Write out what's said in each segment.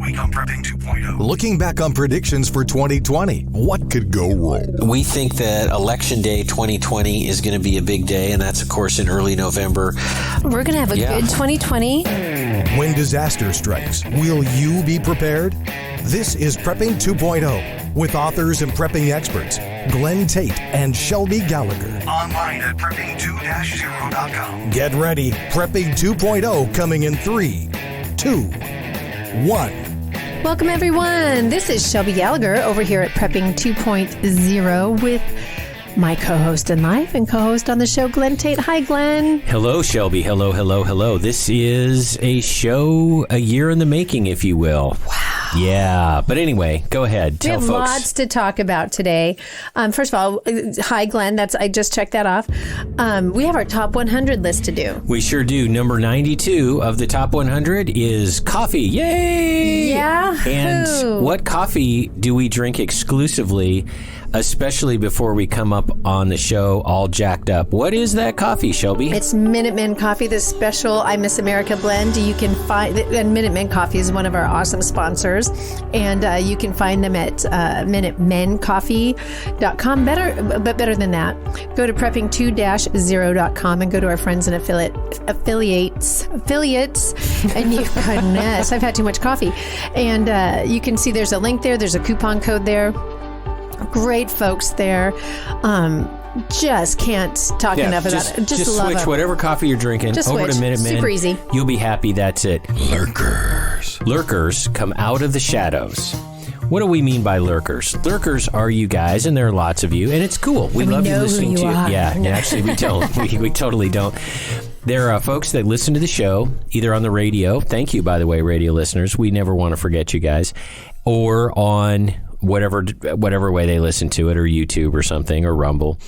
week on Prepping 2.0. Looking back on predictions for 2020, what could go wrong? We think that Election Day 2020 is going to be a big day, and that's, of course, in early November. We're going to have a good 2020. When disaster strikes, will you be prepared? This is Prepping 2.0 with authors and prepping experts Glenn Tate and Shelby Gallagher. Online at prepping2-0.com. Get ready. Prepping 2.0 coming in 3, 2, 1. Welcome, everyone. This is Shelby Gallagher over here at Prepping 2.0 with my co-host in life and co-host on the show, Glenn Tate. Hi, Glenn. Hello, Shelby. Hello, hello, hello. This is a show a year in the making, if you will. Wow. Yeah. But anyway, go ahead. Tell folks. We have folks. lots to talk about today. First of all, hi, Glenn. I just checked that off. We have our top 100 list to do. We sure do. Number 92 of the top 100 is coffee. Yay! Yeah. And what coffee do we drink exclusively, especially before we come up on the show all jacked up? What is that coffee, Shelby? It's Minutemen Coffee, the special I Miss America blend. You can find, and Minutemen Coffee is one of our awesome sponsors, and you can find them at minutemencoffee.com. Better than that, go to prepping2-0.com and go to our friends and affiliates, and you goodness, I've had too much coffee, and you can see there's a link there. There's a coupon code there. Great folks there. Just can't talk enough about it. Just love switch them. whatever coffee you're drinking over to Minutemen. Super easy. You'll be happy. That's it. Lurkers. Lurkers come out of the shadows. What do we mean by lurkers? Lurkers are you guys, and there are lots of you, and it's cool. We love you listening to you. Yeah, actually, we don't. we totally don't. There are folks that listen to the show, either on the radio. Thank you, by the way, radio listeners. We never want to forget you guys. Or on whatever way they listen to it, or YouTube or something, or Rumble.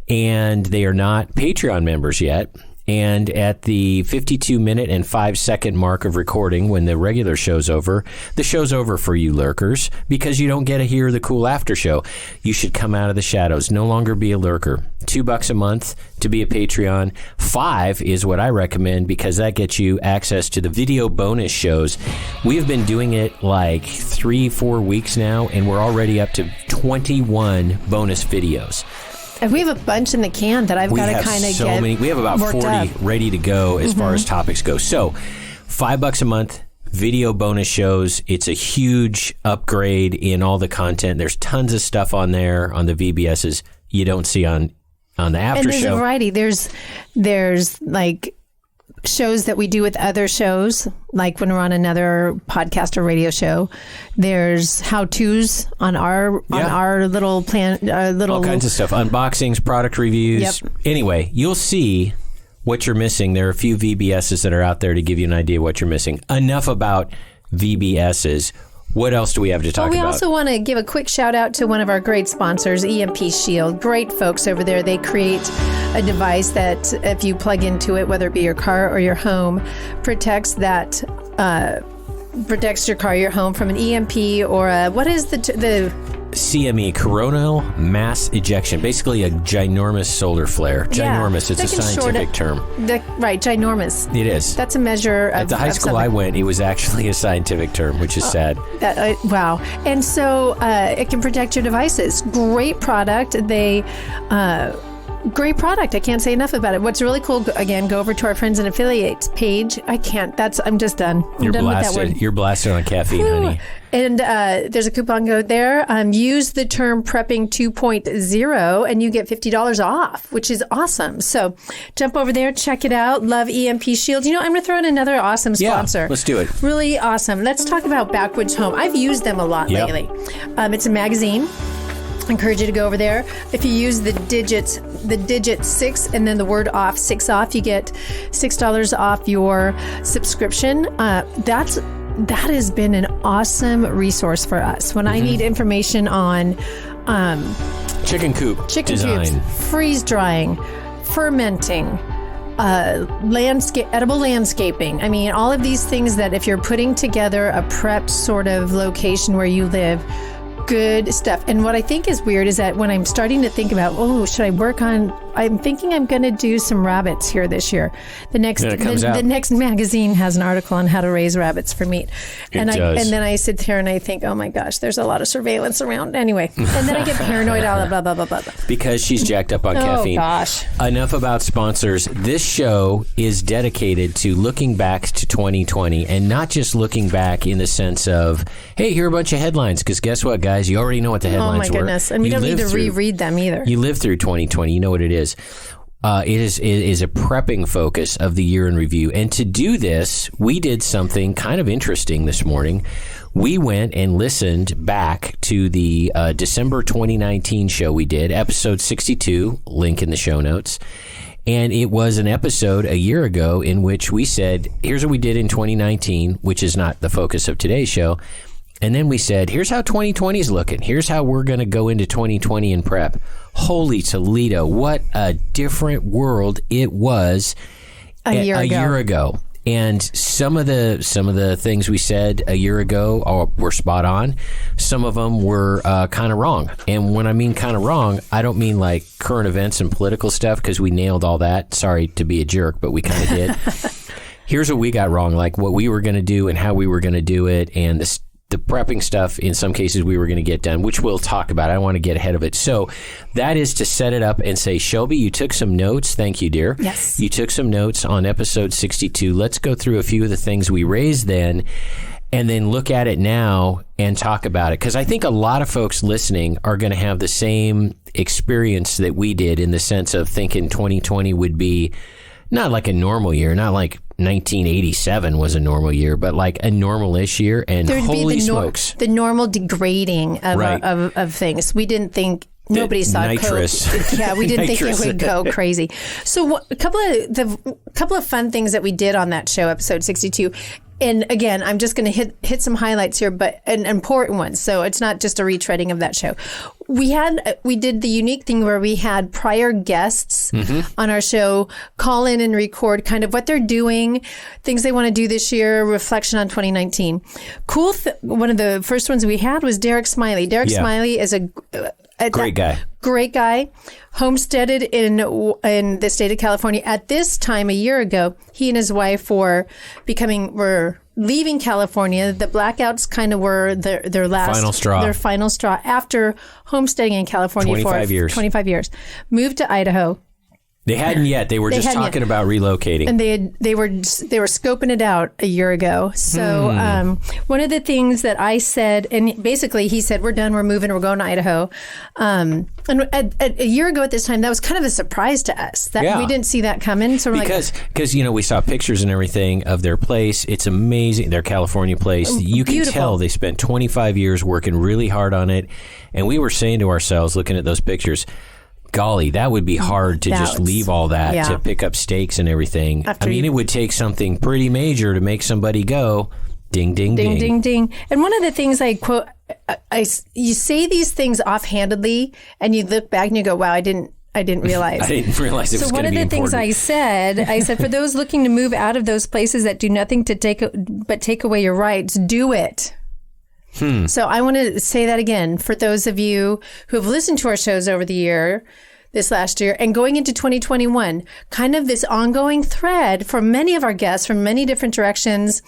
And they are not Patreon members yet. And at the 52-minute and 5-second mark of recording, when the regular show's over, the show's over for you lurkers, because you don't get to hear the cool after show. You should come out of the shadows. No longer be a lurker. $2 a month to be a Patreon. $5 is what I recommend, because that gets you access to the video bonus shows. We have been doing it like 3-4 weeks now, and we're already up to 21 bonus videos. And we have a bunch in the can that I've got to kind of get. We have about 40 up. ready to go as far as topics go. So $5 a month, video bonus shows. It's a huge upgrade in all the content. There's tons of stuff on there on the VBSs you don't see on the after show. And there's a variety. There's like shows that we do with other shows, like when we're on another podcast or radio show. There's how-tos on our little plan, all kinds of stuff, unboxings, product reviews. Yep. Anyway, you'll see what you're missing. There are a few VBSs that are out there to give you an idea of what you're missing. Enough about VBSs. What else do we have to talk about? We also want to give a quick shout out to one of our great sponsors, EMP Shield. Great folks over there. They create a device that, if you plug into it, whether it be your car or your home, protects your car, your home from an EMP or what is the CME, coronal mass ejection, basically a ginormous solar flare. Ginormous, it's a scientific term. Right, ginormous. It is. That's a measure of... At the high school I went, it was actually a scientific term, which is sad. Wow. And so it can protect your devices. Great product. Great product. I can't say enough about it. What's really cool, again, go over to our friends and affiliates page. I'm just done. You're done blasted. With that word. You're blasted on caffeine, honey. And there's a coupon code there. Use the term Prepping 2.0 and you get $50 off, which is awesome. So jump over there, check it out. Love EMP Shield. I'm going to throw in another awesome sponsor. Yeah, let's do it. Really awesome. Let's talk about Backwoods Home. I've used them a lot lately. It's a magazine. I encourage you to go over there. If you use the digit 6 and then the word off, 6 off, you get $6 off your subscription. That has been an awesome resource for us. When I need information on chicken coop design, coops, freeze drying, fermenting, edible landscaping. I mean, all of these things that if you're putting together a prepped sort of location where you live, good stuff. And what I think is weird is that when I'm starting to think about, should I work on I'm thinking I'm going to do some rabbits here this year. The next the next magazine has an article on how to raise rabbits for meat. And then I sit here and I think, oh my gosh, there's a lot of surveillance around. Anyway, and then I get paranoid, blah, blah, blah, blah, blah. Because she's jacked up on caffeine. Oh gosh. Enough about sponsors. This show is dedicated to looking back to 2020, and not just looking back in the sense of, hey, here are a bunch of headlines, because guess what, guys? You already know what the headlines were. Oh my goodness. And we don't need to reread them either. You lived through 2020. You know what it is. It is a prepping focus of the year in review. And to do this, we did something kind of interesting this morning. We went and listened back to the December 2019 show we did, episode 62, link in the show notes. And it was an episode a year ago in which we said, here's what we did in 2019, which is not the focus of today's show. And then we said, here's how 2020 is looking. Here's how we're going to go into 2020 in prep. Holy Toledo, what a different world it was a year ago. And some of the things we said a year ago were spot on. Some of them were kind of wrong. And when I mean kind of wrong, I don't mean like current events and political stuff, because we nailed all that. Sorry to be a jerk, but we kind of did. Here's what we got wrong, like what we were going to do and how we were going to do it, and the prepping stuff, in some cases, we were going to get done, which we'll talk about. I don't want to get ahead of it. So that is to set it up and say, Shelby, you took some notes. Thank you, dear. Yes. You took some notes on episode 62. Let's go through a few of the things we raised then, and then look at it now and talk about it. Because I think a lot of folks listening are going to have the same experience that we did, in the sense of thinking 2020 would be not like a normal year, not like 1987 was a normal year, but like a normal-ish year, and holy smokes. The normal degrading of things. We didn't think, nobody saw nitrous. COVID. Yeah, we didn't think it would go crazy. So a couple of fun things that we did on that show, episode 62. And again, I'm just going to hit some highlights here, but an important ones. So it's not just a retreading of that show. We did the unique thing where we had prior guests on our show call in and record kind of what they're doing, things they want to do this year, reflection on 2019. One of the first ones we had was Derek Smiley. Derek Smiley is a great guy, homesteaded in the state of California. At this time, a year ago, he and his wife were leaving California. The blackouts kind of were their final straw after homesteading in California 25 years. Moved to Idaho. They hadn't yet. They were just talking about relocating. And they were scoping it out a year ago. So one of the things that I said, and basically he said, we're done, we're moving, we're going to Idaho. And a year ago at this time, that was kind of a surprise to us. We didn't see that coming. So we're because we saw pictures and everything of their place. It's amazing, their California place. You can tell they spent 25 years working really hard on it. And we were saying to ourselves, looking at those pictures, golly, that would be hard to just leave all that to pick up stakes and everything. It would take something pretty major to make somebody go, ding, ding, ding. Ding, ding, ding. And one of the things I quote, you say these things offhandedly, and you look back and you go, wow, I didn't realize. I didn't realize it was going to be important. So one of the things I said, for those looking to move out of those places that do nothing to take away your rights, do it. So I want to say that again for those of you who have listened to our shows over this last year, and going into 2021, kind of this ongoing thread for many of our guests from many different directions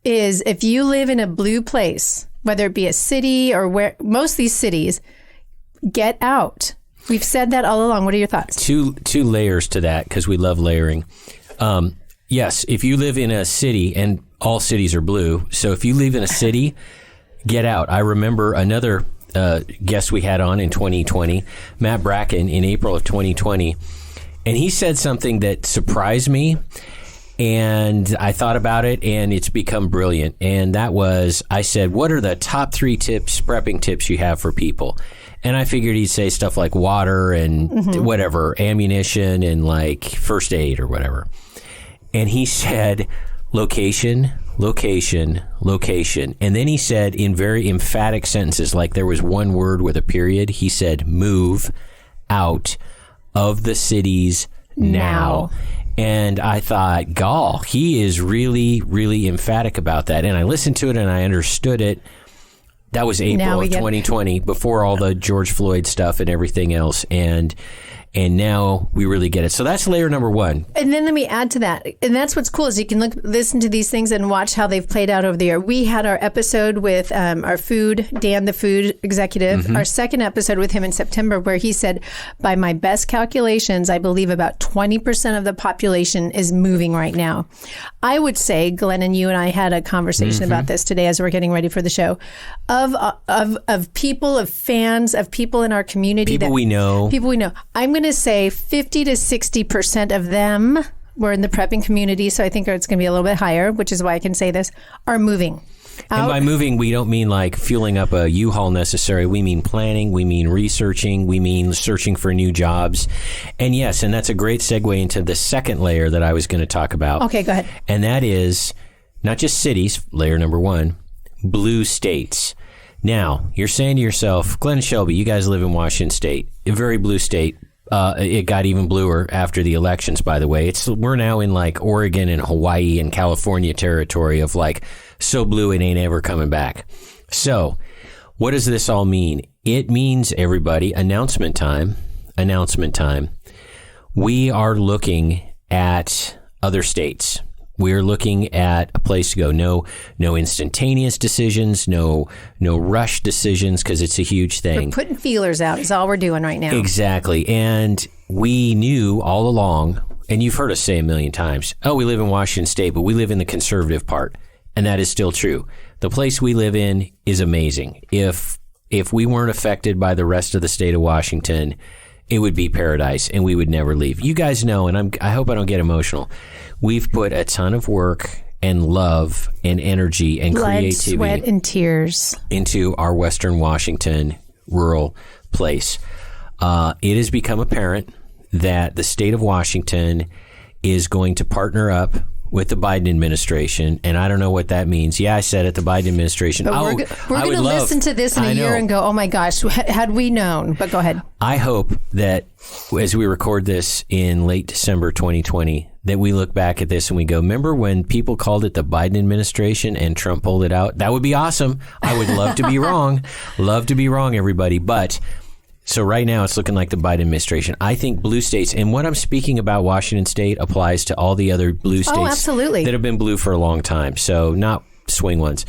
is, if you live in a blue place, whether it be a city or where most of these cities, get out. We've said that all along. What are your thoughts? Two layers to that, because we love layering. Yes, if you live in a city, and all cities are blue, so if you live in a city, get out. I remember another guest we had on in 2020, Matt Bracken, in April of 2020, and he said something that surprised me, and I thought about it, and it's become brilliant. And that was, I said, what are the top 3 prepping tips you have for people? And I figured he'd say stuff like water and whatever, ammunition and like first aid or whatever. And he said, location. And then he said, in very emphatic sentences, like there was one word with a period, he said, move out of the cities now. And I thought, gall, he is really, really emphatic about that. And I listened to it and I understood it. That was April of 2020, before all the George Floyd stuff and everything else. And And now we really get it. So that's layer number one. And then let me add to that. And that's what's cool is you can listen to these things and watch how they've played out over the year. We had our episode with our Dan, the food executive, our second episode with him in September, where he said, by my best calculations, I believe about 20% of the population is moving right now. I would say, Glenn, and you and I had a conversation about this today as we're getting ready for the show, of people, of fans, of people in our community. People we know. I'm going to say 50 to 60% of them, we're in the prepping community, so I think it's going to be a little bit higher, which is why I can say this, are moving. And by moving, we don't mean like fueling up a U-Haul necessarily. We mean planning. We mean researching. We mean searching for new jobs. And yes, and that's a great segue into the second layer that I was going to talk about. Okay, go ahead. And that is not just cities, layer number one, blue states. Now, you're saying to yourself, Glenn and Shelby, you guys live in Washington State, a very blue state. It got even bluer after the elections, by the way. We're now in like Oregon and Hawaii and California territory of like so blue it ain't ever coming back. So what does this all mean? It means, everybody, announcement time. We are looking at other states. We're looking at a place to go. No instantaneous decisions, no rush decisions, because it's a huge thing. We're putting feelers out is all we're doing right now. Exactly. And we knew all along, and you've heard us say a million times, oh, we live in Washington State, but we live in the conservative part. And that is still true. The place we live in is amazing. If we weren't affected by the rest of the state of Washington, it would be paradise, and we would never leave. You guys know, and I hope I don't get emotional, we've put a ton of work and love and energy and creativity, sweat, and tears into our Western Washington rural place. It has become apparent that the state of Washington is going to partner up with the Biden administration, and I don't know what that means. Yeah, I said it, the Biden administration. But we're going to listen to this in a year and go, oh my gosh, had we known? But go ahead. I hope that as we record this in late December 2020, that we look back at this and we go, remember when people called it the Biden administration and Trump pulled it out? That would be awesome. I would love to be wrong. Love to be wrong, everybody. But so right now it's looking like the Biden administration. I think blue states, and what I'm speaking about Washington State applies to all the other blue states absolutely, that have been blue for a long time. So not swing ones.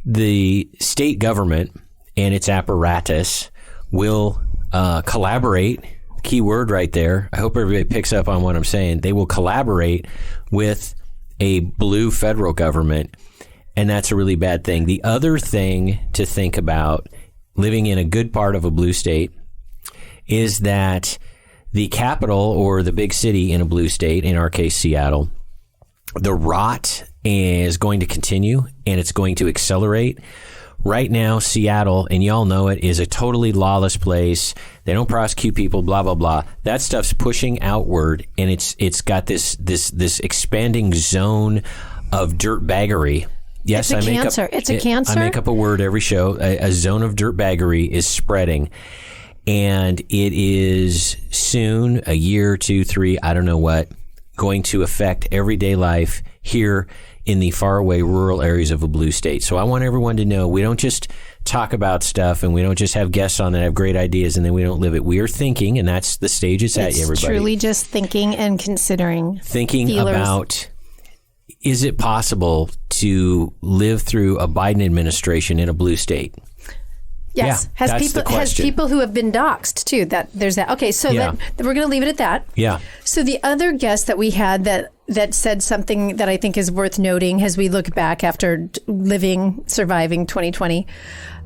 The state government and its apparatus will collaborate. Key word right there. I hope everybody picks up on what I'm saying. They will collaborate with a blue federal government, and that's a really bad thing. The other thing to think about living in a good part of a blue state is that the capital or the big city in a blue state, in our case, Seattle, the rot is going to continue and it's going to accelerate. Right now, Seattle, and y'all know it, is a totally lawless place. They don't prosecute people, blah, blah, blah. That stuff's pushing outward, and it's got this expanding zone of dirtbaggery. Yes, it's a cancer. It's a cancer. I make up a word every show. A zone of dirtbaggery is spreading, and it is soon, a year, 2, 3, I don't know what, going to affect everyday life here in the faraway rural areas of a blue state. So I want everyone to know we don't just talk about stuff and we don't just have guests on that have great ideas and then we don't live it. We are thinking, and that's the stage it's at, everybody. It's truly just thinking and considering. Thinking about, is it possible to live through a Biden administration in a blue state? Yes. Yeah, has people who have been doxxed too. There's that. Okay, so we're going to leave it at that. Yeah. So the other guest that we had that said something that I think is worth noting as we look back after surviving 2020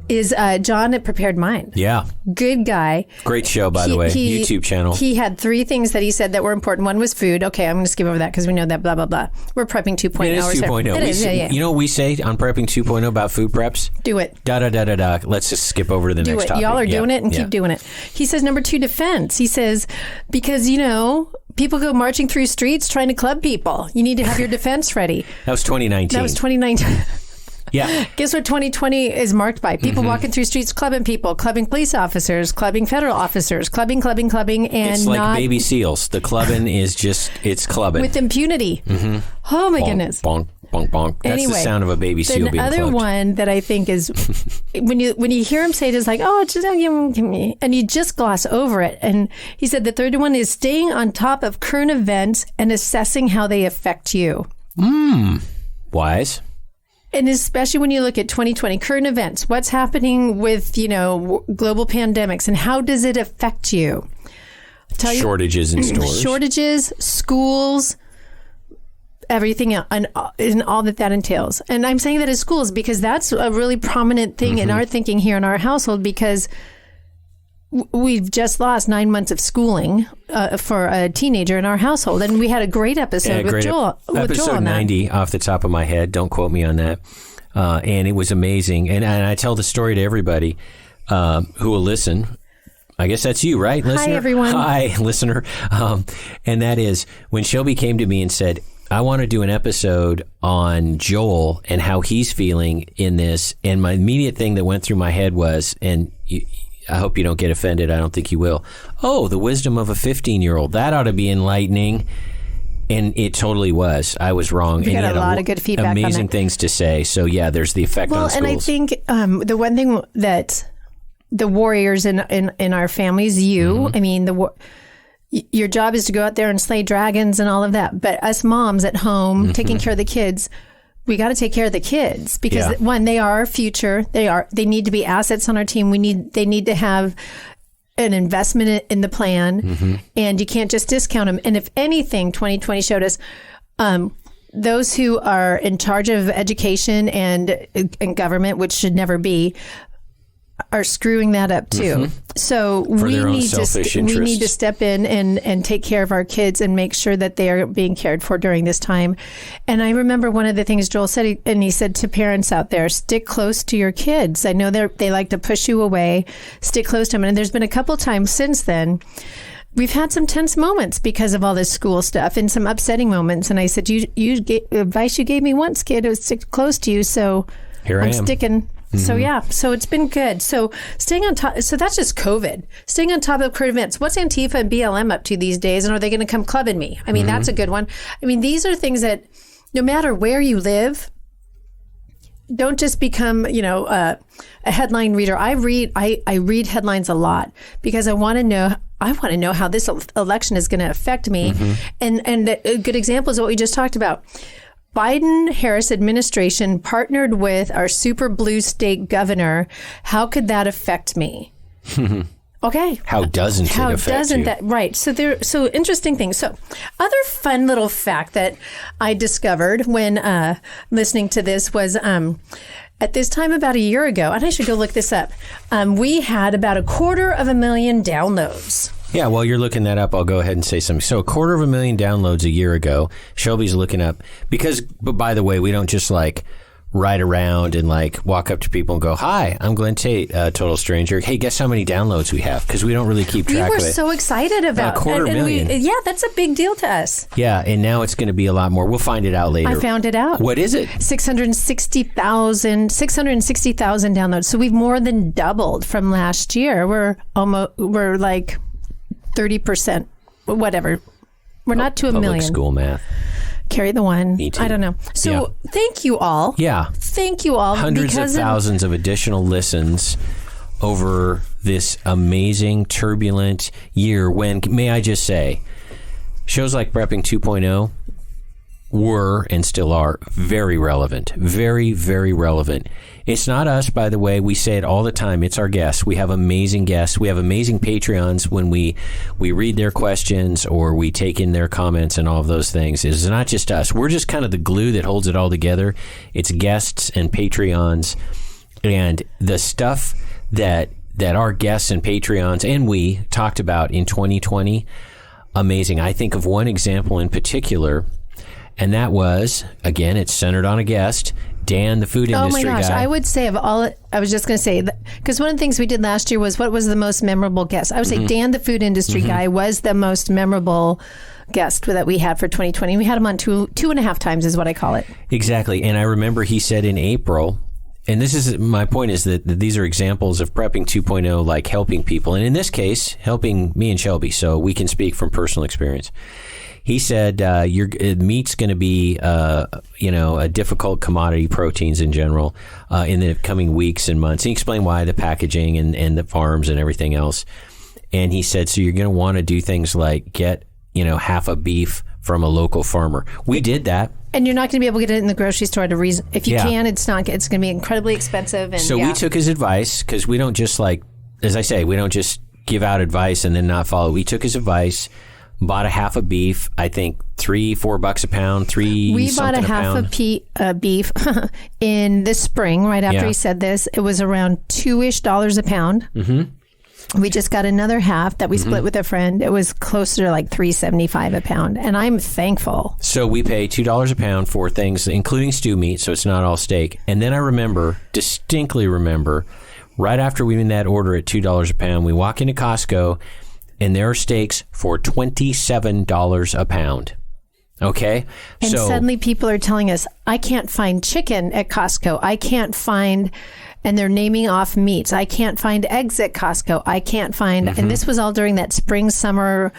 is John at Prepared Mind. Yeah. Good guy. Great show, by the way. YouTube channel. He had 3 things that he said that were important. One was food. Okay, I'm going to skip over that because we know that blah, blah, blah. We're prepping 2.0. It is 2.0. It is, yeah. You know what we say on Prepping 2.0 about food preps? Do it. Da-da-da-da-da. Let's just skip over to the next topic. Y'all are doing it and keep doing it. He says, number 2, defense. He says, because, people go marching through streets trying to club people. You need to have your defense ready. That was 2019. That was 2019. Yeah. Guess what 2020 is marked by? People walking through streets clubbing people, clubbing police officers, clubbing federal officers, clubbing, and it's like baby seals. The clubbing is just, it's clubbing. With impunity. Oh, my goodness. Bonk. bonk, bonk. That's the sound of a baby seal being plucked. The other one that I think is when you hear him say it, it's like, oh, just give me, and you just gloss over it. And he said the third one is staying on top of current events and assessing how they affect you. Wise. And especially when you look at 2020 current events, what's happening with, global pandemics and how does it affect you? Shortages in stores. Shortages, schools, everything else, and all that entails. And I'm saying that as schools because that's a really prominent thing in our thinking here in our household because we've just lost 9 months of schooling for a teenager in our household. And we had a great episode with Joel. Episode 90 off the top of my head. Don't quote me on that. And it was amazing. And I tell the story to everybody who will listen. I guess that's you, right, listener? Hi, everyone. Hi, listener. And that is when Shelby came to me and said, I want to do an episode on Joel and how he's feeling in this. And my immediate thing that went through my head was, and I hope you don't get offended. I don't think you will. Oh, the wisdom of a 15-year-old. That ought to be enlightening. And it totally was. I was wrong. We got a lot of good feedback. Amazing things to say. So, yeah, there's the effect on schools. And I think the one thing that the warriors in our families, I mean, your job is to go out there and slay dragons and all of that. But us moms at home taking care of the kids, we got to take care of the kids because one, they are our future. They need to be assets on our team. They need to have an investment in the plan and you can't just discount them. And if anything, 2020 showed us, those who are in charge of education and government, which should never be, are screwing that up too. So we need to step in and take care of our kids and make sure that they are being cared for during this time. And I remember one of the things Joel said, and he said to parents out there, stick close to your kids. I know they like to push you away, stick close to them. And there's been a couple times since then we've had some tense moments because of all this school stuff and some upsetting moments. And I said, advice you gave me once, kid, was stick close to you. So here I am sticking. So so it's been good. So staying on top. So that's just COVID. Staying on top of current events. What's Antifa and BLM up to these days? And are they going to come clubbing me? I mean, that's a good one. I mean, these are things that no matter where you live, don't just become, a headline reader. I read headlines a lot because I want to know how this election is going to affect me. And a good example is what we just talked about. Biden-Harris administration partnered with our super blue state governor. How could that affect me? Okay. How doesn't it affect you? Right. So interesting things. So other fun little fact that I discovered when listening to this was at this time about a year ago, and I should go look this up, we had about 250,000 downloads. Yeah, while you're looking that up, I'll go ahead and say something. So 250,000 downloads a year ago. Shelby's looking up but by the way, we don't just ride around and walk up to people and go, hi, I'm Glenn Tate, total stranger. Hey, guess how many downloads we have? Because we don't really keep track of it. We were so excited about 250,000. Yeah, that's a big deal to us. Yeah, and now it's going to be a lot more. We'll find it out later. I found it out. What is it? 660,000 downloads. So we've more than doubled from last year. We're 30%, whatever. We're not to a million. Public school math. Carry the one. Me too. I don't know. So thank you all. Yeah. Thank you all. Hundreds of thousands of additional listens over this amazing, turbulent year when, may I just say, shows like Prepping 2.0 were and still are very relevant. Very, very relevant. It's not us, by the way. We say it all the time. It's our guests. We have amazing guests. We have amazing Patreons when we read their questions or we take in their comments and all of those things. It's not just us. We're just kind of the glue that holds it all together. It's guests and Patreons and the stuff that our guests and Patreons and we talked about in 2020. Amazing. I think of one example in particular, and that was, again, it's centered on a guest, Dan, the food industry guy. Oh my gosh, I would say of all, I was just going to say, because one of the things we did last year was what was the most memorable guest? I would say Dan, the food industry guy, was the most memorable guest that we had for 2020. We had him on two and a half times is what I call it. Exactly. And I remember he said in April, and this is my point is that these are examples of Prepping 2.0, like helping people. And in this case, helping me and Shelby, so we can speak from personal experience. He said meat's going to be, a difficult commodity, proteins in general, in the coming weeks and months. He explained why, the packaging and the farms and everything else. And he said, so you're going to want to do things like get, half a beef from a local farmer. We did that. And you're not going to be able to get it in the grocery store to reason. If you can, it's going to be incredibly expensive. And we took his advice, because we don't just as I say, we don't just give out advice and then not follow. We took his advice, bought a half a beef, I think $3-4 a pound, We bought a half a beef in the spring, right after he said this. It was around $2-ish a pound. Mm-hmm. We just got another half that we split with a friend. It was closer to like $3.75 a pound, and I'm thankful. So we pay $2 a pound for things, including stew meat, so it's not all steak. And then I distinctly remember, right after we made that order at $2 a pound, we walk into Costco, and there are steaks for $27 a pound. Okay? And suddenly people are telling us, I can't find chicken at Costco. I can't find... And they're naming off meats. I can't find eggs at Costco. I can't find... And this was all during that spring, summer,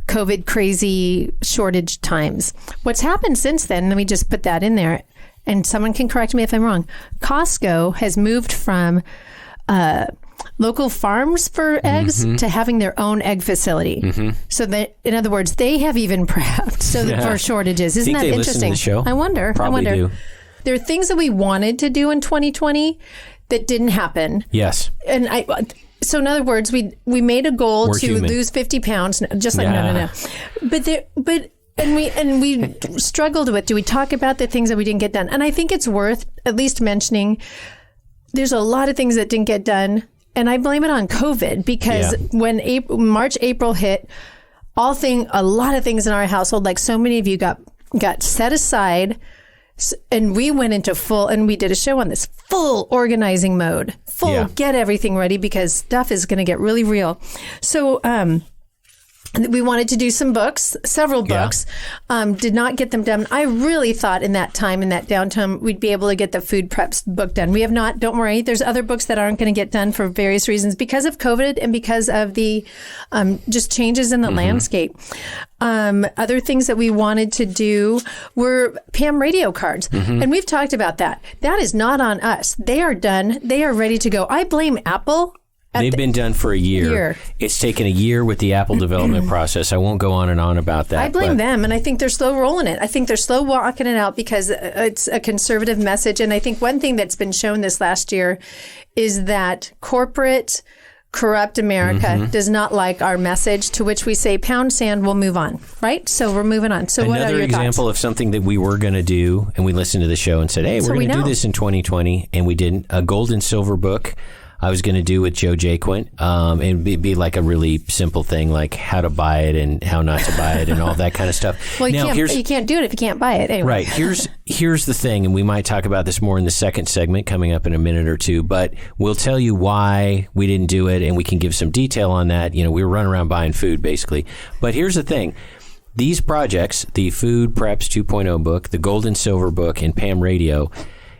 COVID crazy shortage times. What's happened since then, let me just put that in there, and someone can correct me if I'm wrong. Costco has moved from local farms for eggs to having their own egg facility. So that, in other words, they have even prepped for shortages. Isn't that interesting? Listen to the show. I wonder. Do. There are things that we wanted to do in 2020 that didn't happen. Yes. And so in other words, we made a goal to lose 50 pounds. Just like no. But we struggled with. Do we talk about the things that we didn't get done? And I think it's worth at least mentioning. There's a lot of things that didn't get done, and I blame it on COVID, because when March, April hit, a lot of things in our household, like so many of you, got set aside. And we went into and we did a show on this, full organizing mode, get everything ready, because stuff is going to get really real. So we wanted to do several books, did not get them done. I really thought in that downtime, we'd be able to get the food preps book done. We have not, don't worry. There's other books that aren't going to get done for various reasons, because of COVID and because of the just changes in the landscape. Other things that we wanted to do were Pam radio cards. And we've talked about that. That is not on us. They are done. They are ready to go. I blame Apple. They've been done for a year. It's taken a year with the Apple development process. I won't go on and on about that. I blame them, and I think they're slow rolling it. I think they're slow walking it out because it's a conservative message. And I think one thing that's been shown this last year is that corporate, corrupt America does not like our message, to which we say, pound sand, we'll move on, right? So we're moving on. So what are your example thoughts? Of something that we were going to do, and we listened to the show and said, hey, we're going to do this in 2020, and we didn't. A gold and silver book I was going to do with Joe Jaquint, and be like a really simple thing, like how to buy it and how not to buy it and all that kind of stuff. Well, you can't do it if you can't buy it. Anyway. Right. Here's the thing, and we might talk about this more in the second segment coming up in a minute or two, but we'll tell you why we didn't do it, and we can give some detail on that. We were running around buying food, basically. But here's the thing. These projects, the Food Preps 2.0 book, the Gold and Silver book, and Pam Radio,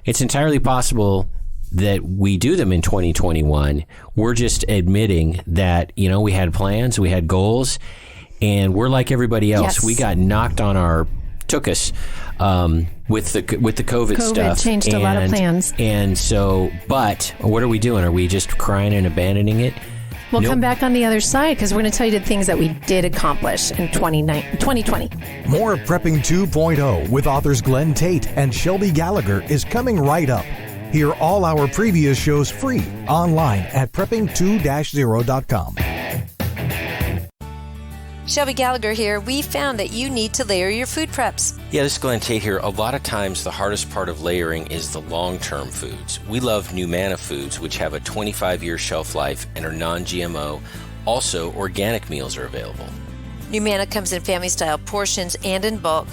it's entirely possible that we do them in 2021. We're just admitting that, we had plans, we had goals, and we're like everybody else. Yes. We got knocked on our tuchus with the COVID stuff. COVID changed a lot of plans. And so, but what are we doing? Are we just crying and abandoning it? We'll come back on the other side, because we're going to tell you the things that we did accomplish in 2020. More Prepping 2.0 with authors Glenn Tate and Shelby Gallagher is coming right up. Hear all our previous shows free online at prepping2-0.com. Shelby Gallagher here. We found that you need to layer your food preps. Yeah, this is Glenn Tate here. A lot of times the hardest part of layering is the long-term foods. We love NuManna foods, which have a 25-year shelf life and are non-GMO. Also, organic meals are available. NuManna comes in family-style portions and in bulk.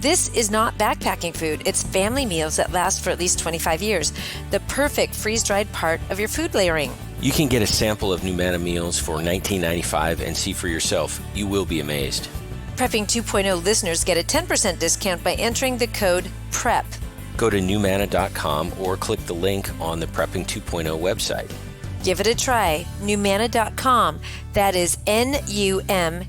This is not backpacking food. It's family meals that last for at least 25 years. The perfect freeze-dried part of your food layering. You can get a sample of NuManna meals for $19.95 and see for yourself. You will be amazed. Prepping 2.0 listeners get a 10% discount by entering the code PREP. Go to NuManna.com or click the link on the Prepping 2.0 website. Give it a try. NuManna.com. That is NuManna.com.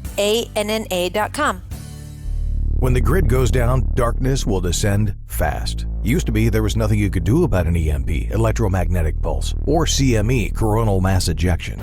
When the grid goes down, darkness will descend fast. Used to be there was nothing you could do about an EMP, electromagnetic pulse, or CME, coronal mass ejection.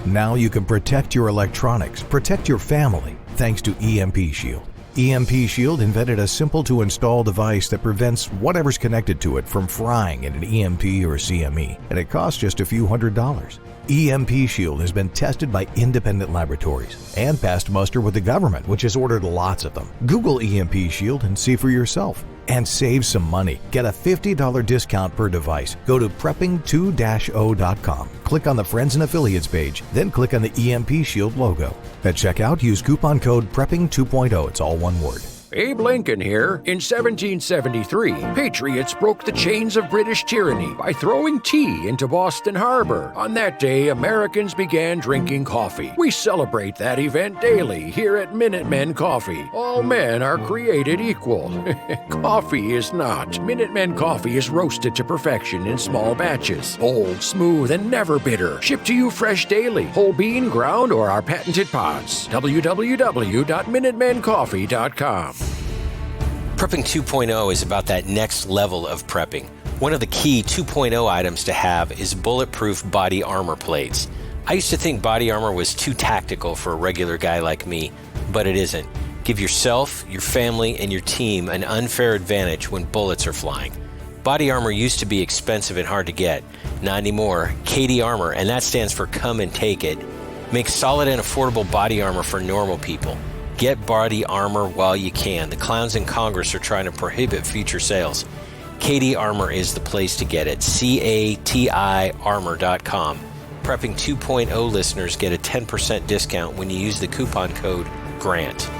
Now you can protect your electronics, protect your family, thanks to EMP Shield. EMP Shield invented a simple-to-install device that prevents whatever's connected to it from frying in an EMP or CME, and it costs just a few $100s. EMP Shield has been tested by independent laboratories and passed muster with the government, which has ordered lots of them. Google EMP Shield and see for yourself. And save some money. Get a $50 discount per device. Go to prepping2-0.com. Click on the Friends and Affiliates page, then click on the EMP Shield logo. At checkout, use coupon code PREPPING2.0. It's all one word. Abe Lincoln here. In 1773, patriots broke the chains of British tyranny by throwing tea into Boston Harbor. On that day, Americans began drinking coffee. We celebrate that event daily here at Minutemen Coffee. All men are created equal. Coffee is not. Minutemen Coffee is roasted to perfection in small batches. Bold, smooth, and never bitter. Shipped to you fresh daily. Whole bean, ground, or our patented pods. www.MinutemenCoffee.com. Prepping 2.0 is about that next level of prepping. One of the key 2.0 items to have is bulletproof body armor plates. I used to think body armor was too tactical for a regular guy like me, but it isn't. Give yourself, your family, and your team an unfair advantage when bullets are flying. Body armor used to be expensive and hard to get. Not anymore. KD Armor, and that stands for Come and Take It, makes solid and affordable body armor for normal people. Get body armor while you can. The clowns in Congress are trying to prohibit future sales. KD Armor is the place to get it. CATI Armor.com. Prepping 2.0 listeners get a 10% discount when you use the coupon code GRANT.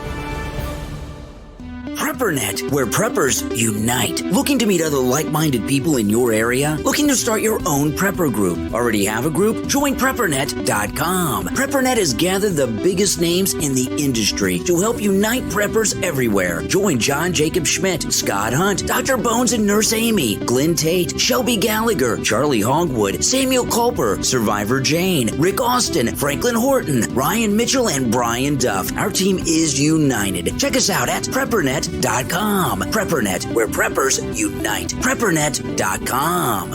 PrepperNet, where preppers unite. Looking to meet other like-minded people in your area? Looking to start your own prepper group? Already have a group? Join PrepperNet.com. PrepperNet has gathered the biggest names in the industry to help unite preppers everywhere. Join John Jacob Schmidt, Scott Hunt, Dr. Bones and Nurse Amy, Glenn Tate, Shelby Gallagher, Charlie Hogwood, Samuel Culper, Survivor Jane, Rick Austin, Franklin Horton, Ryan Mitchell, and Brian Duff. Our team is united. Check us out at PrepperNet.com. PrepperNet, where preppers unite. PrepperNet.com.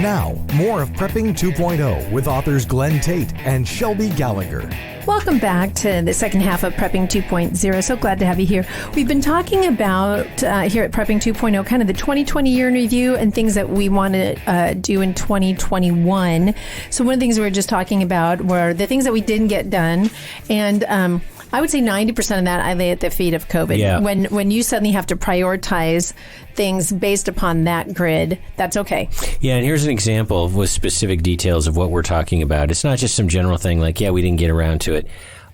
Now, more of Prepping 2.0 with authors Glenn Tate and Shelby Gallagher. Welcome back to the second half of Prepping 2.0. So glad to have you here. We've been talking about here at Prepping 2.0 kind of the 2020 year in review and things that we want to do in 2021. So one of the things we were just talking about were the things that we didn't get done. And I would say 90% of that I lay at the feet of COVID. Yeah. When you suddenly have to prioritize things based upon that grid, that's okay. Yeah, and here's an example with specific details of what we're talking about. It's not just some general thing like, yeah, we didn't get around to it.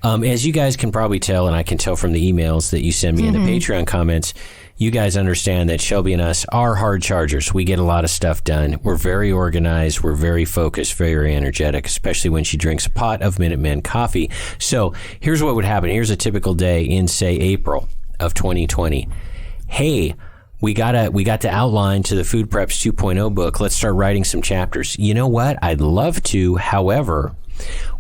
As you guys can probably tell, and I can tell from the emails that you send me in the Patreon comments, you guys understand that Shelby and us are hard chargers. We get a lot of stuff done. We're very organized. We're very focused, very energetic, especially when she drinks a pot of Minutemen coffee. So here's what would happen. Here's a typical day in, say, April of 2020. Hey, we got to outline to the Food Preps 2.0 book. Let's start writing some chapters. You know what? I'd love to. However,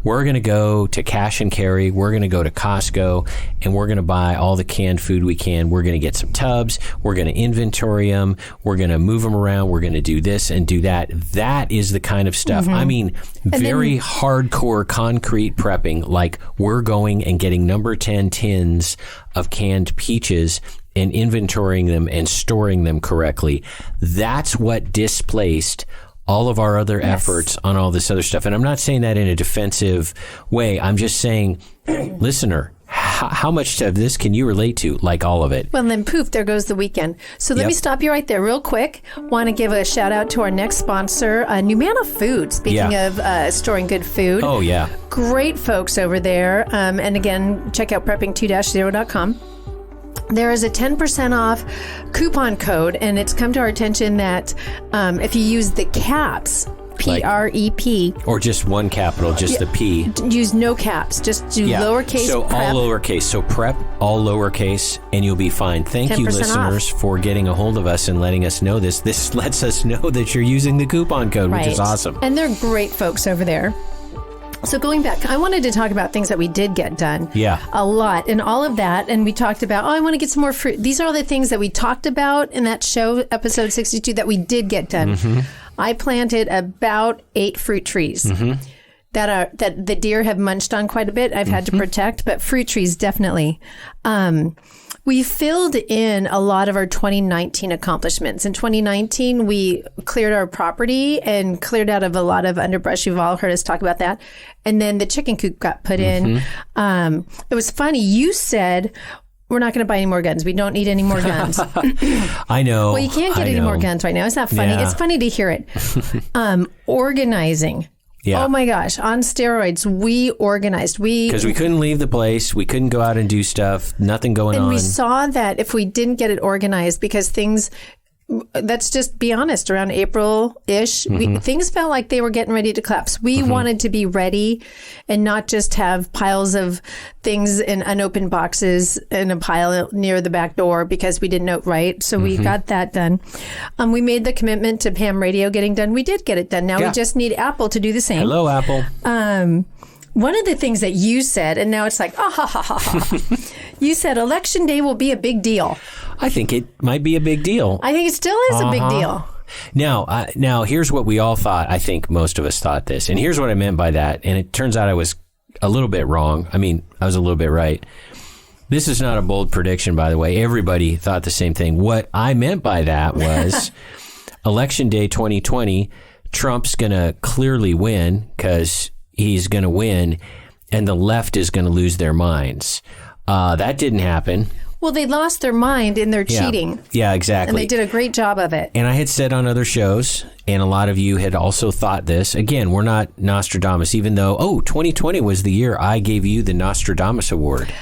we're going to go to Cash and Carry. We're going to go to Costco, and we're going to buy all the canned food we can. We're going to get some tubs. We're going to inventory them. We're going to move them around. We're going to do this and do that. That is the kind of stuff. I mean, very hardcore concrete prepping, like we're going and getting number 10 tins of canned peaches and inventorying them and storing them correctly. That's what displaced all of our other efforts on all this other stuff. And I'm not saying that in a defensive way. I'm just saying, listener, how much of this can you relate to? Like all of it. Well, then poof, there goes the weekend. So let me stop you right there real quick. Want to give a shout out to our next sponsor, Numana Food. Speaking of storing good food. Oh, yeah. Great folks over there. And again, check out prepping2-0.com. There is a 10% off coupon code, and it's come to our attention that if you use the caps, PREP. Or just one capital, just the P. Use no caps, just do lowercase So prep. all lowercase. So prep, all lowercase, and you'll be fine. Thank you, listeners, for getting a hold of us and letting us know this. This lets us know that you're using the coupon code, which is awesome. And they're great folks over there. So going back, I wanted to talk about things that we did get done. Yeah. A lot. And all of that. And we talked about, I want to get some more fruit. These are all the things that we talked about in that show, episode 62, that we did get done. Mm-hmm. I planted about 8 fruit trees. Mm-hmm. That the deer have munched on quite a bit. I've had to protect, but fruit trees definitely. We filled in a lot of our 2019 accomplishments. In 2019, we cleared our property and cleared out of a lot of underbrush. You've all heard us talk about that. And then the chicken coop got put in. It was funny. You said, we're not going to buy any more guns. We don't need any more guns. I know. Well, you can't get any more guns right now. It's not funny. Yeah. It's funny to hear it. Organizing. Yeah. Oh my gosh, on steroids, we organized. Because we couldn't leave the place. We couldn't go out and do stuff. Nothing going on. And we saw that if we didn't get it organized, because things, let's just be honest, around April-ish, things felt like they were getting ready to collapse. We wanted to be ready and not just have piles of things in unopened boxes in a pile near the back door because we didn't know right. So we got that done. We made the commitment to Ham Radio getting done. We did get it done. Now we just need Apple to do the same. Hello, Apple. One of the things that you said, and now it's like, you said Election Day will be a big deal. I think it might be a big deal. I think it still is a big deal. Now, here's what we all thought. I think most of us thought this. And here's what I meant by that. And it turns out I was a little bit wrong. I mean, I was a little bit right. This is not a bold prediction, by the way. Everybody thought the same thing. What I meant by that was Election Day 2020, Trump's going to clearly win because he's going to win, and the left is going to lose their minds. That didn't happen. Well, they lost their mind in their cheating. Yeah, exactly. And they did a great job of it. And I had said on other shows, and a lot of you had also thought this. Again, we're not Nostradamus, even though, 2020 was the year I gave you the Nostradamus Award.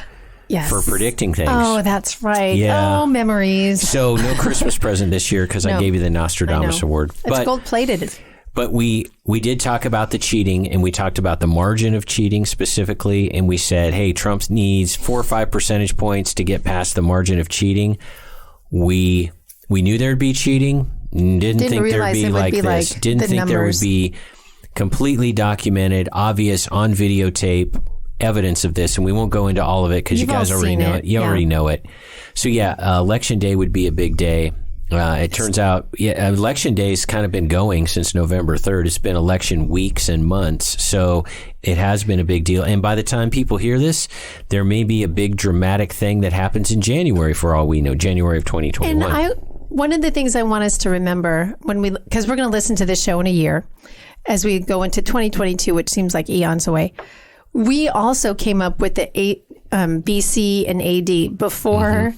Yes. For predicting things. Oh, that's right. Yeah. Oh, memories. So no Christmas present this year because I gave you the Nostradamus Award. It's gold-plated. But we did talk about the cheating, and we talked about the margin of cheating specifically, and we said, hey, Trump needs 4 or 5 percentage points to get past the margin of cheating. We knew there'd be cheating. Didn't think there'd be like this. Didn't think there would be completely documented, obvious, on videotape evidence of this, and we won't go into all of it because you guys already know it. You already know it. So Election Day would be a big day. It turns out, Election Day's kind of been going since November 3rd. It's been election weeks and months, so it has been a big deal. And by the time people hear this, there may be a big dramatic thing that happens in January, for all we know, January of 2021. And one of the things I want us to remember because we're going to listen to this show in a year as we go into 2022, which seems like eons away. We also came up with the BC and AD before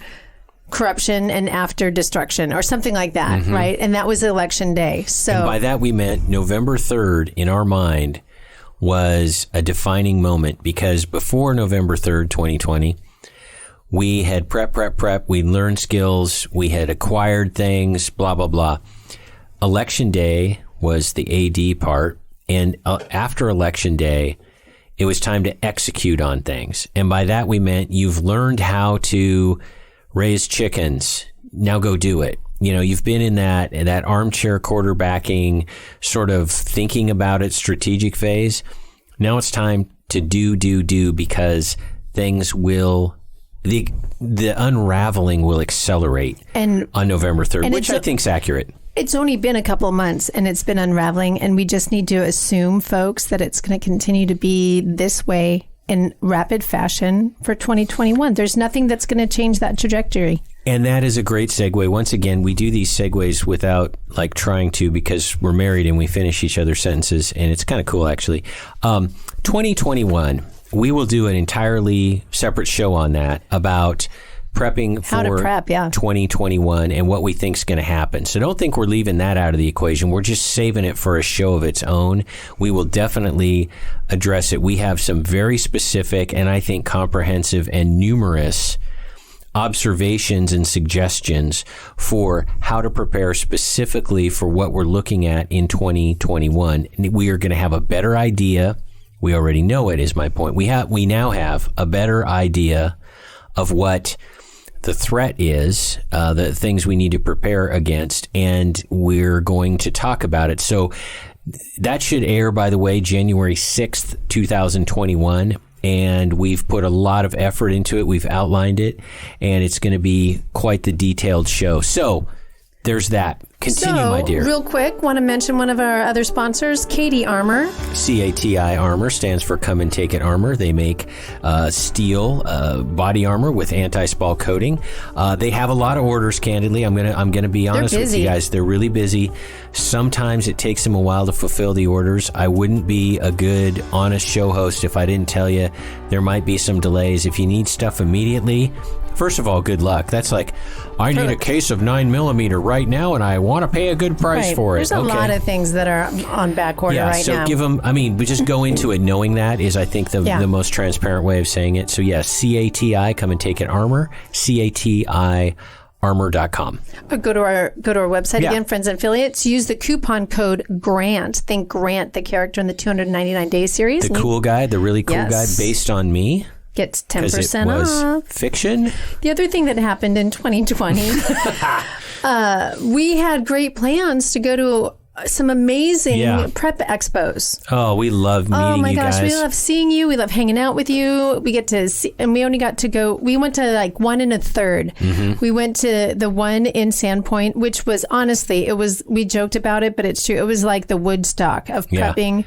corruption and after destruction or something like that, right? And that was Election Day. So, and by that we meant November 3rd in our mind was a defining moment, because before November 3rd, 2020, we had prep. We learned skills. We had acquired things, blah, blah, blah. Election Day was the AD part. And after Election Day, it was time to execute on things. And by that we meant you've learned how to raise chickens. Now go do it. You know, you've been in that armchair quarterbacking, sort of thinking about it, strategic phase. Now it's time to do, because things will, the unraveling will accelerate on November 3rd, which I think is accurate. It's only been a couple of months and it's been unraveling, and we just need to assume, folks, that it's going to continue to be this way in rapid fashion for 2021. There's nothing that's going to change that trajectory. And that is a great segue. Once again, we do these segues without trying to, because we're married and we finish each other's sentences, and it's kind of cool, actually. 2021, we will do an entirely separate show on that about prepping for 2021 and what we think is going to happen. So don't think we're leaving that out of the equation. We're just saving it for a show of its own. We will definitely address it. We have some very specific and I think comprehensive and numerous observations and suggestions for how to prepare specifically for what we're looking at in 2021. We are going to have a better idea. We already know it, is my point. We now have a better idea of what the threat is, the things we need to prepare against, and we're going to talk about it. So That should air, by the way, January 6th, 2021. And we've put a lot of effort into it. We've outlined it, and it's going to be quite the detailed show. So there's that. Continue, my dear. Real quick, want to mention one of our other sponsors, Cati Armor. CATI Armor stands for Come and Take It Armor. They make steel body armor with anti-spall coating. They have a lot of orders, candidly. I'm gonna be honest with you guys. They're really busy. Sometimes it takes them a while to fulfill the orders. I wouldn't be a good, honest show host if I didn't tell you there might be some delays. If you need stuff immediately, first of all, good luck. That's like, I need a case of 9mm right now, and I want to pay a good price for it. There's a lot of things that are on back order right now. So give them, we just go into it knowing that is, I think, the most transparent way of saying it. So, CATI, Come and Take It Armor, CATIarmor.com. Or go to our website again, Friends and Affiliates. Use the coupon code GRANT. Think Grant, the character in the 299 Day series. The cool guy, the really cool guy based on me. Gets 10% it was off. Fiction. The other thing that happened in 2020, we had great plans to go to some amazing prep expos. Oh, we love meeting you guys. Oh my gosh, we love seeing you. We love hanging out with you. We get to see, and we only got to go. We went to like 1 1/3. Mm-hmm. We went to the one in Sandpoint, which was honestly, we joked about it, but it's true. It was like the Woodstock of prepping.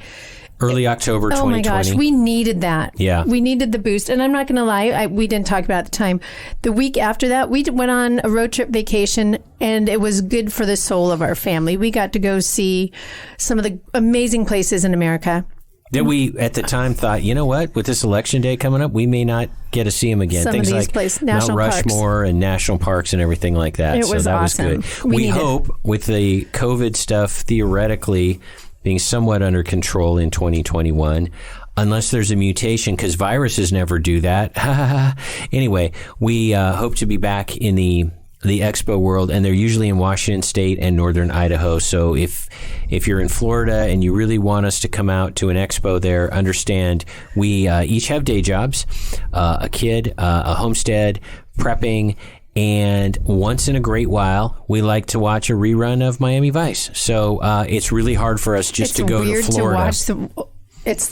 Early October 2020. Oh my gosh, we needed that. Yeah. We needed the boost. And I'm not going to lie, we didn't talk about it at the time. The week after that, we went on a road trip vacation, and it was good for the soul of our family. We got to go see some of the amazing places in America. That we, at the time, thought, you know what, with this election day coming up, we may not get to see them again. Some Things of these like places, Mount national Rushmore parks. and national parks and everything like that. It was that awesome. was good. We hope, with the COVID stuff theoretically being somewhat under control in 2021, unless there's a mutation, because viruses never do that. Anyway, we hope to be back in the expo world, and they're usually in Washington State and northern Idaho. So if you're in Florida and you really want us to come out to an expo there, understand we each have day jobs, a kid, a homestead, prepping, and once in a great while, we like to watch a rerun of Miami Vice. So it's really hard for us just to go to Florida. It's weird to watch it's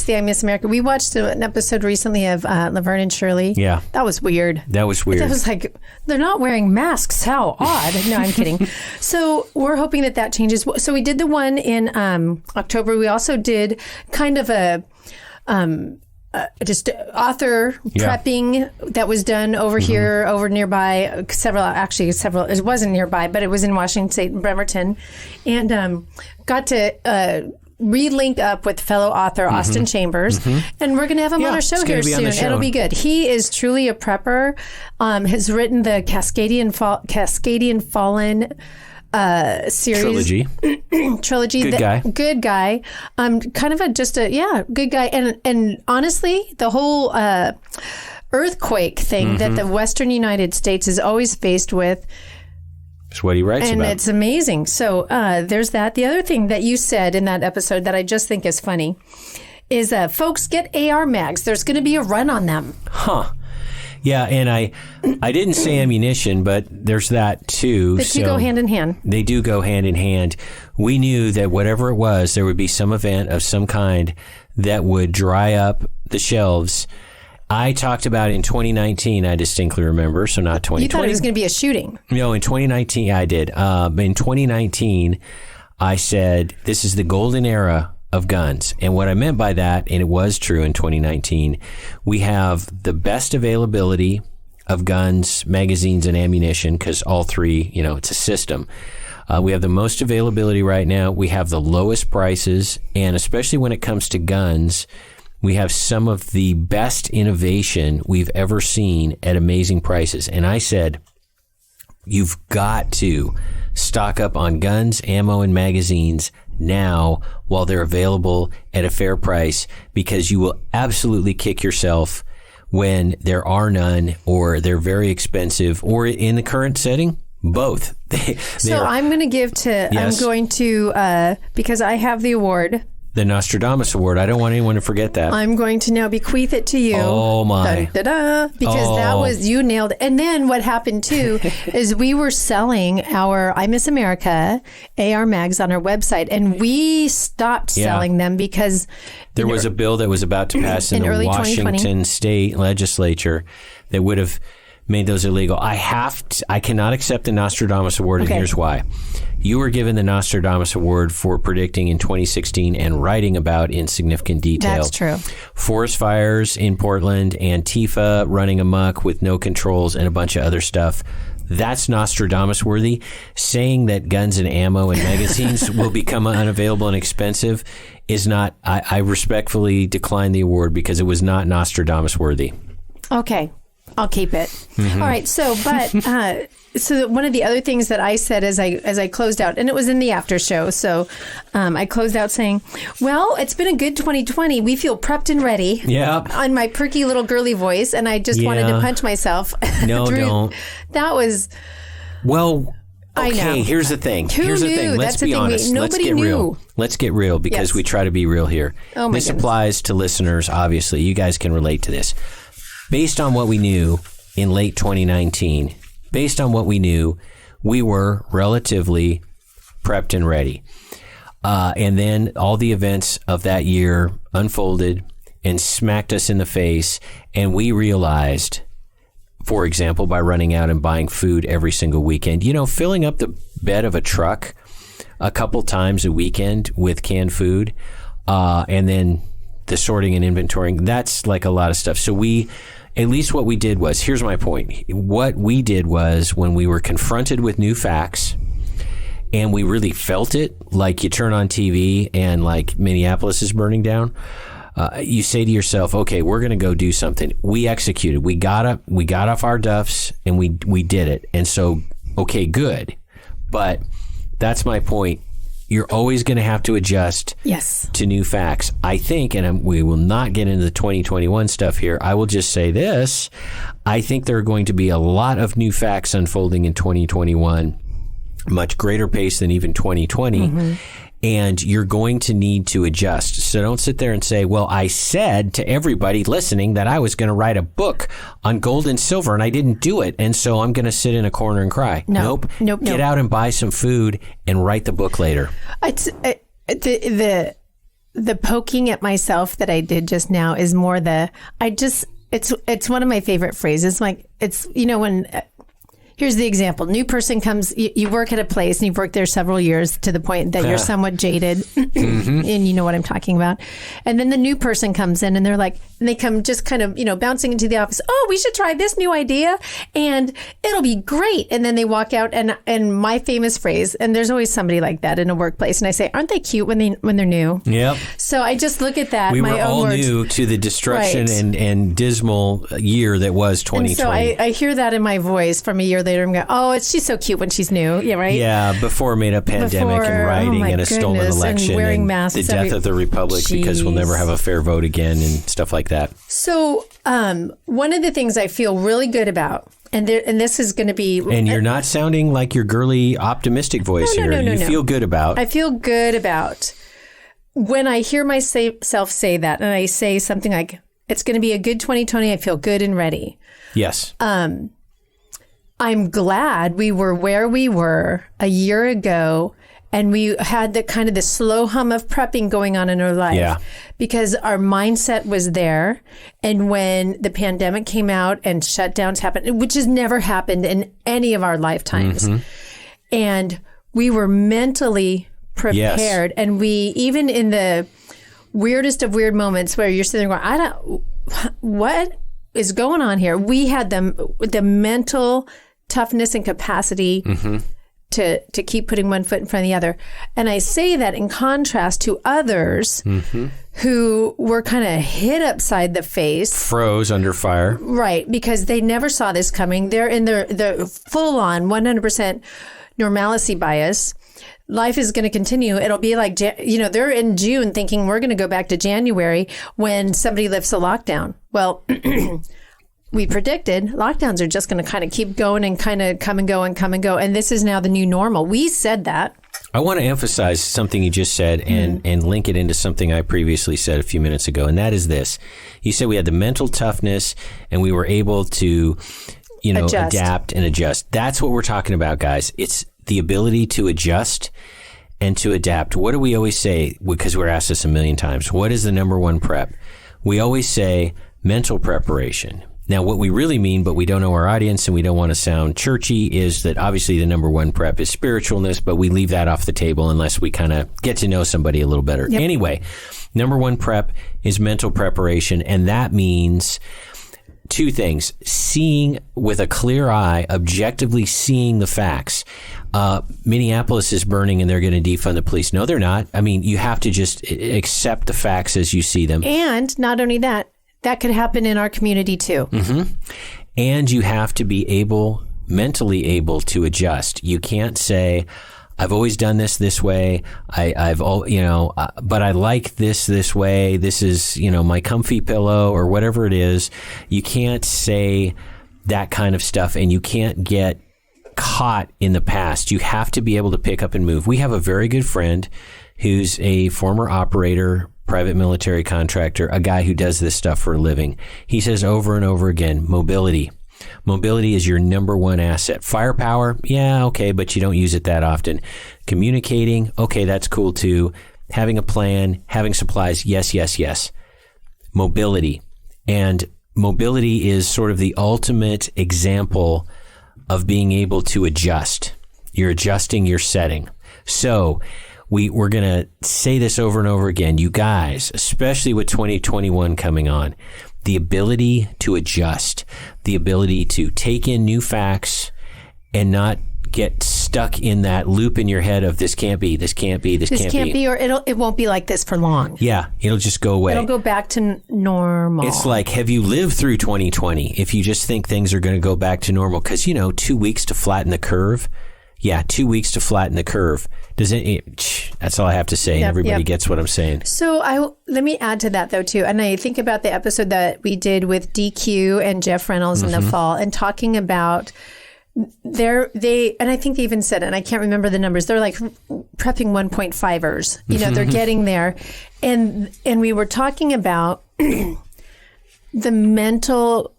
the I Miss America. We watched an episode recently of Laverne and Shirley. Yeah. That was weird. That was weird. That was like, they're not wearing masks. How odd. No, I'm kidding. So we're hoping that changes. So we did the one in October. We also did kind of a just author prepping that was done over here, over nearby, several, it wasn't nearby, but it was in Washington State, in Bremerton, and got to re-link up with fellow author Austin Chambers, and we're going to have him on our show here soon. It'll be good. He is truly a prepper, has written the Cascadian Fallen series trilogy. Good guy. Kind of good guy. And honestly, the whole earthquake thing that the Western United States is always faced with. It's what he writes about. And it's amazing. So there's that. The other thing that you said in that episode that I just think is funny is folks, get AR mags. There's going to be a run on them. Huh. Yeah, and I didn't say ammunition, but there's that too. The two go hand in hand. They do go hand in hand. We knew that whatever it was, there would be some event of some kind that would dry up the shelves. I talked about in 2019, I distinctly remember, so not 2020. You thought it was going to be a shooting. No, in 2019, I did. In 2019, I said, this is the golden era of guns. And what I meant by that, and it was true in 2019, we have the best availability of guns, magazines, and ammunition, because all three, it's a system. We have the most availability right now. We have the lowest prices, and especially when it comes to guns, we have some of the best innovation we've ever seen at amazing prices. And I said, you've got to stock up on guns, ammo, and magazines now while they're available at a fair price, because you will absolutely kick yourself when there are none, or they're very expensive, or in the current setting, both. So I'm going to give to, I'm going to, because I have the award the Nostradamus Award. I don't want anyone to forget that. I'm going to now bequeath it to you. Oh, my. Dun, da, da, because that was, you nailed it. And then what happened too is we were selling our I Miss America AR mags on our website, and we stopped selling them because there was a bill that was about to pass in the early Washington state legislature that would have made those illegal. I cannot accept the Nostradamus Award, and here's why. You were given the Nostradamus Award for predicting in 2016 and writing about in significant detail. That's true. Forest fires in Portland, Antifa running amok with no controls, and a bunch of other stuff. That's Nostradamus worthy. Saying that guns and ammo and magazines will become unavailable and expensive is not. I respectfully decline the award because it was not Nostradamus worthy. Okay. I'll keep it. Mm-hmm. All right. So, so one of the other things that I said as I closed out, and it was in the after show. So, I closed out saying, "Well, it's been a good 2020. We feel prepped and ready." Yeah. On my perky little girly voice, and I just wanted to punch myself. No, don't. That was. Well. I know. Okay, here's the thing. Here's the thing. Let's be honest. Let's get real. Let's get real because we try to be real here. Oh my This goodness. applies to listeners, obviously. You guys can relate to this. Based on what we knew in late 2019, we were relatively prepped and ready. And then all the events of that year unfolded and smacked us in the face. And we realized, for example, by running out and buying food every single weekend, filling up the bed of a truck a couple times a weekend with canned food, and then the sorting and inventorying, that's like a lot of stuff. So at least what we did was, here's my point. What we did was when we were confronted with new facts and we really felt it, like you turn on TV and like Minneapolis is burning down, you say to yourself, okay, we're going to go do something. We executed. We got off our duffs and we did it. And so, okay, good. But that's my point. You're always going to have to adjust to new facts. I think, and we will not get into the 2021 stuff here. I will just say this. I think there are going to be a lot of new facts unfolding in 2021, much greater pace than even 2020. Mm-hmm. And you're going to need to adjust. So don't sit there and say, well, I said to everybody listening that I was going to write a book on gold and silver and I didn't do it. And so I'm going to sit in a corner and cry. Nope. Get out and buy some food and write the book later. It's the poking at myself that I did just now is more it's one of my favorite phrases. Like when here's the example. New person comes, you work at a place and you've worked there several years to the point that you're somewhat jaded mm-hmm. and you know what I'm talking about. And then the new person comes in and they're like, and they come just kind of, bouncing into the office. Oh, we should try this new idea and it'll be great. And then they walk out and my famous phrase, and there's always somebody like that in a workplace. And I say, aren't they cute when they're new? Yep. So I just look at that. We were all new to the destruction and dismal year that was 2020. And so I hear that in my voice from a year later. I'm going, oh, she's so cute when she's new. Yeah, right? Yeah, before made a pandemic and rioting and a stolen election and masks, the death of the republic because we'll never have a fair vote again and stuff like that. So one of the things I feel really good about, and this is going to be... And you're not sounding like your girly, optimistic voice here. You feel good about... I feel good about when I hear myself say that, and I say something like, it's going to be a good 2020, I feel good and ready. Yes. I'm glad we were where we were a year ago and we had the kind of the slow hum of prepping going on in our life because our mindset was there. And when the pandemic came out and shutdowns happened, which has never happened in any of our lifetimes, mm-hmm. and we were mentally prepared. And we, even in the weirdest of weird moments where you're sitting there going, what is going on here? We had the mental toughness and capacity mm-hmm. to keep putting one foot in front of the other. And I say that in contrast to others mm-hmm. who were kind of hit upside the face. Froze under fire. Right, because they never saw this coming. They're in their full-on 100% normalcy bias. Life is going to continue. It'll be like, they're in June thinking we're going to go back to January when somebody lifts a lockdown. Well, we predicted lockdowns are just going to kind of keep going and kind of come and go. And this is now the new normal. We said that. I want to emphasize something you just said and link it into something I previously said a few minutes ago, and that is this. You said we had the mental toughness and we were able to, adapt and adjust. That's what we're talking about, guys. It's the ability to adjust and to adapt. What do we always say? Because we're asked this a million times. What is the number one prep? We always say mental preparation. Now, what we really mean, but we don't know our audience and we don't want to sound churchy, is that obviously the number one prep is spiritualness, but we leave that off the table unless we kind of get to know somebody a little better. Yep. Anyway, number one prep is mental preparation, and that means two things. Seeing with a clear eye, objectively seeing the facts. Minneapolis is burning and they're going to defund the police. No, they're not. I mean, you have to just accept the facts as you see them. And not only that, that could happen in our community too. Mm-hmm. And you have to be mentally able to adjust. You can't say, I've always done this way. but I like this way. This is, my comfy pillow or whatever it is. You can't say that kind of stuff, and you can't get caught in the past. You have to be able to pick up and move. We have a very good friend who's a former operator, private military contractor, a guy who does this stuff for a living. He says over and over again, mobility. Mobility is your number one asset. Firepower, yeah, okay, but you don't use it that often. Communicating, okay, that's cool too. Having a plan, having supplies, yes. Mobility. And mobility is sort of the ultimate example of being able to adjust. You're adjusting your setting. So we're going to say this over and over again. You guys, especially with 2021 coming on, the ability to adjust, the ability to take in new facts and not get stuck in that loop in your head of this can't be, or it won't be like this for long. Yeah, it'll just go away. It'll go back to normal. It's like, have you lived through 2020 if you just think things are going to go back to normal? Because, 2 weeks to flatten the curve. Yeah, 2 weeks to flatten the curve. That's all I have to say. Yep, Everybody gets what I'm saying. So let me add to that, though, too. And I think about the episode that we did with DQ and Jeff Reynolds in the fall, and talking about and I think they even said it, and I can't remember the numbers. They're like prepping 1.5ers. They're getting there. And we were talking about the mental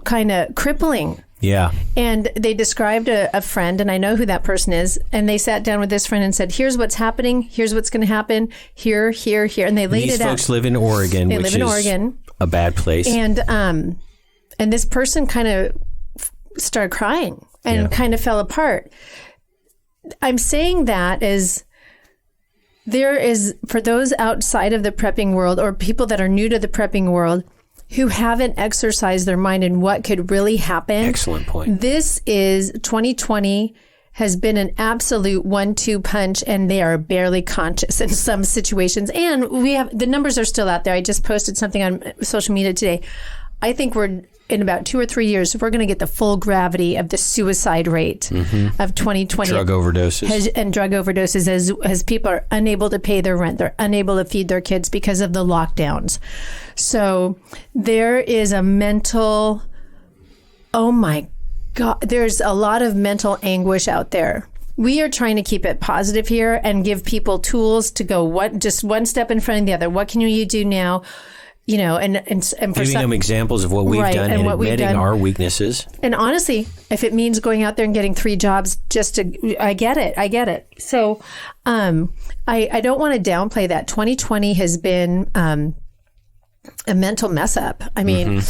kind of crippling. Yeah. And they described a friend, and I know who that person is, and they sat down with this friend and said, here's what's happening, here's what's going to happen, here, and they laid it out. These folks live in Oregon, which is a bad place. And this person kind of started crying and kind of fell apart. I'm saying that as there is, for those outside of the prepping world or people that are new to the prepping world, who haven't exercised their mind in what could really happen. Excellent point. This is 2020 has been an absolute 1-2 punch, and they are barely conscious in some situations. And the numbers are still out there. I just posted something on social media today. I think we're in about 2 or 3 years, we're going to get the full gravity of the suicide rate of 2020. Drug overdoses. As people are unable to pay their rent. They're unable to feed their kids because of the lockdowns. So there is a mental, oh my God, there's a lot of mental anguish out there. We are trying to keep it positive here and give people tools to go just one step in front of the other. What can you do now? And for giving them examples of what we've done and admitting our weaknesses. And honestly, if it means going out there and getting 3 jobs I get it. So I don't want to downplay that. 2020 has been a mental mess up. I mean,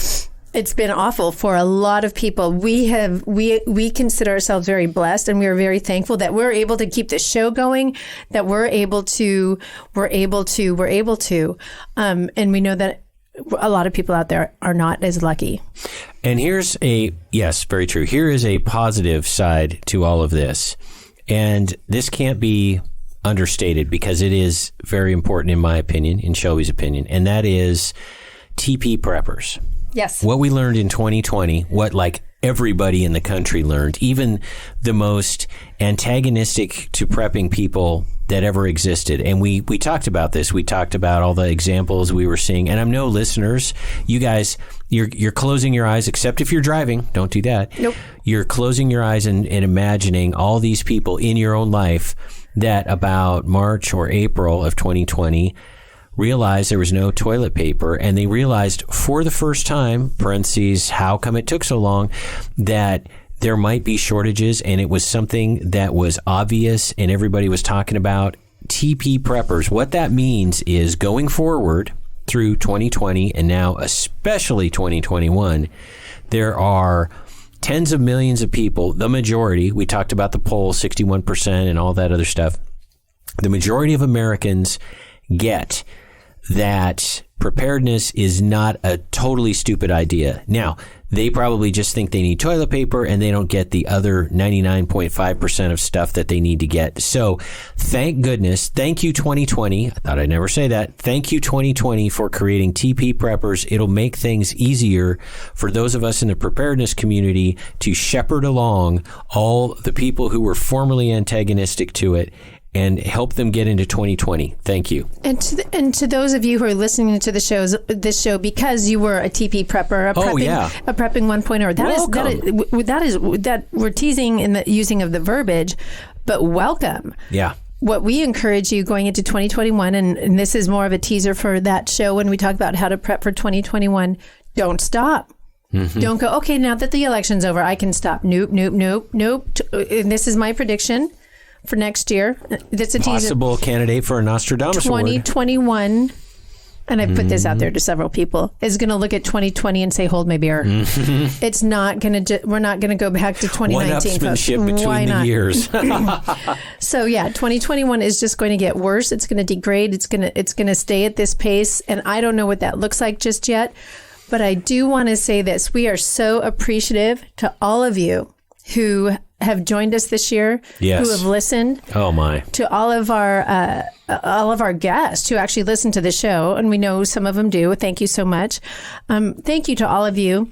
it's been awful for a lot of people. We consider ourselves very blessed, and we are very thankful that we're able to keep this show going, that we're able to. And we know that a lot of people out there are not as lucky. And yes, very true. Here is a positive side to all of this. And this can't be understated because it is very important in my opinion, in Shelby's opinion, and that is TP preppers. Yes. What we learned in 2020, everybody in the country learned, even the most antagonistic to prepping people that ever existed. And we talked about this. We talked about all the examples we were seeing. And I know listeners, you guys, you're closing your eyes, except if you're driving. Don't do that. Nope. You're closing your eyes and imagining all these people in your own life that about March or April of 2020 realized there was no toilet paper, and they realized for the first time, parentheses, how come it took so long, that there might be shortages, and it was something that was obvious and everybody was talking about. TP preppers, what that means is going forward through 2020 and now especially 2021, there are tens of millions of people, the majority, we talked about the poll, 61% and all that other stuff, the majority of Americans get that preparedness is not a totally stupid idea. Now, they probably just think they need toilet paper and they don't get the other 99.5% of stuff that they need to get. So thank goodness. Thank you, 2020. I thought I'd never say that. Thank you, 2020, for creating TP Preppers. It'll make things easier for those of us in the preparedness community to shepherd along all the people who were formerly antagonistic to it and help them get into 2020. Thank you. And to those of you who are listening to this show because you were a TP prepper, a prepping 1.0, that we're teasing in the using of the verbiage, but welcome. Yeah. What we encourage you going into 2021, and this is more of a teaser for that show when we talk about how to prep for 2021, don't stop. Mm-hmm. Don't go, okay, now that the election's over, I can stop. Nope. And this is my prediction for next year. That's a possible candidate for a Nostradamus 2021, and I put this out there to several people, is going to look at 2020 and say, hold my beer. Mm-hmm. It's not going to, we're not going to go back to 2019. One-upsmanship between the years. So yeah, 2021 is just going to get worse. It's going to degrade. It's going to stay at this pace. And I don't know what that looks like just yet, but I do want to say this. We are so appreciative to all of you who have joined us this year, yes, who have listened. Oh my! To all of our guests who actually listen to the show, and we know some of them do. Thank you so much. Thank you to all of you.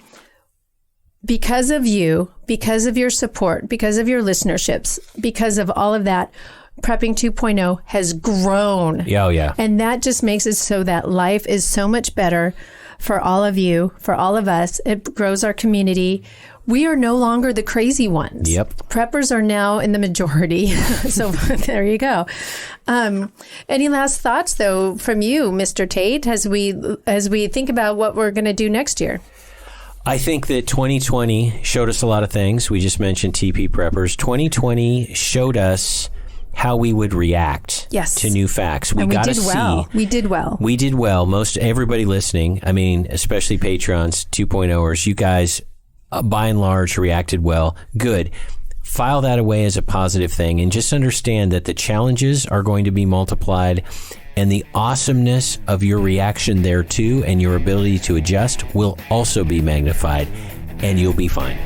Because of you, because of your support, because of your listenerships, because of all of that, Prepping 2.0 has grown. Oh yeah, and that just makes it so that life is so much better for all of you, for all of us. It grows our community. We are no longer the crazy ones. Yep. Preppers are now in the majority. So there you go. Any last thoughts, though, from you, Mr. Tate, as we think about what we're going to do next year? I think that 2020 showed us a lot of things. We just mentioned TP Preppers. 2020 showed us how we would react to new facts. We got to see. We did well. We did well. Most everybody listening, I mean, especially Patrons, 2.0ers, you guys, by and large, reacted well. Good. File that away as a positive thing and just understand that the challenges are going to be multiplied and the awesomeness of your reaction there too and your ability to adjust will also be magnified, and you'll be fine.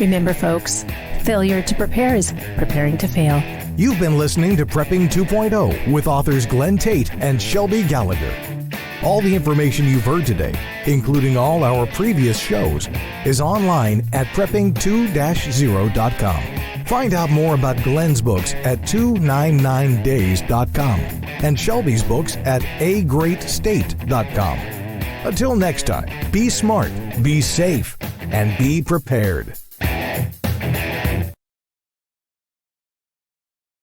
Remember, folks, failure to prepare is preparing to fail. You've been listening to Prepping 2.0 with authors Glenn Tate and Shelby Gallagher. All the information you've heard today, including all our previous shows, is online at prepping2-0.com. Find out more about Glenn's books at 299days.com and Shelby's books at agreatstate.com. Until next time, be smart, be safe, and be prepared.